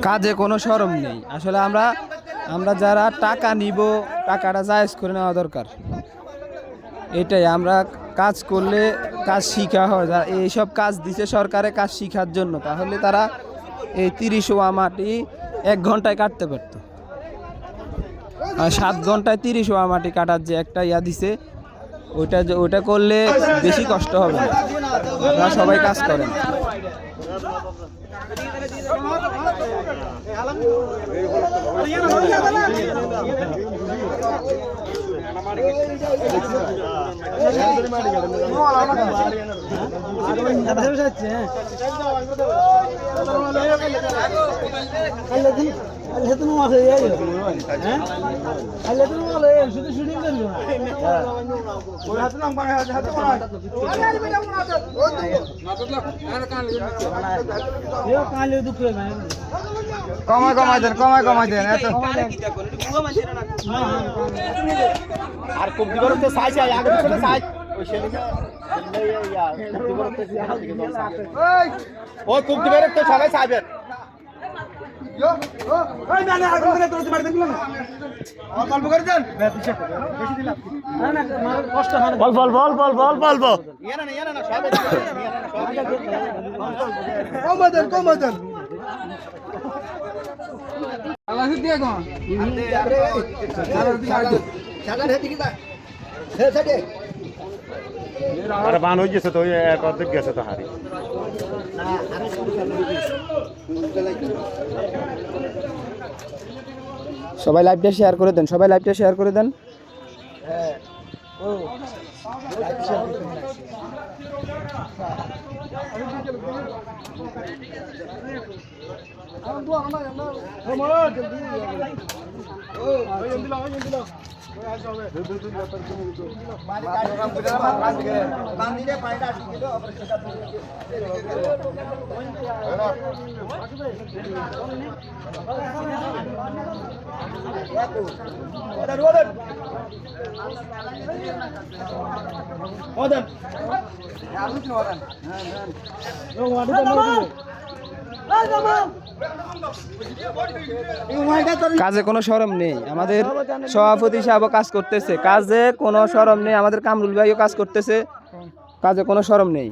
কাজে কোনো শরম নেই। আসলে আমরা যারা টাকা নিব, টাকাটা জায়েজ করে নেওয়া দরকার। এটাই, আমরা কাজ করলে কাজ শিখা হয়। এইসব কাজ দিছে সরকারে কাজ শিখার জন্য, তাহলে তারা এই 30 ওয়া মাটি 1 ঘন্টায় কাটতে পারতো। আর 7 ঘন্টায় 30 ওয়া মাটি কাটার যে একটা দিছে, ওইটা করলে বেশি কষ্ট হবে না। আপনারা সবাই কাজ করেন। কমাই দেন আর খুব দিবরতে সাইজ আগে পিছনে সাইজ ওই শেলিকে ওই খুব দিবরতে সবাই সাইবেন ওই না আগুন করে তোর মার দেন না অল্প করে দেন বেশি দিলাম না কষ্ট হয় বল ইয়া না সবাই কমাদেন আল্লাহ দিয়ে গো সাদা হে দিকিলা হে সাদে আরে বান হই গেছে তো এক অর্ধেক গেছে তো হারি না আরে সবাই লাইভটা শেয়ার করে দেন, হ্যাঁ ও লাইভ শেয়ার কাজে কোনো শরম নেই। আমাদের সভাপতি সাহেবও কাজ করতেছে, কাজে কোনো শরম নেই। আমাদের কামরুল ভাইও কাজ করতেছে, কাজে কোনো শরম নেই।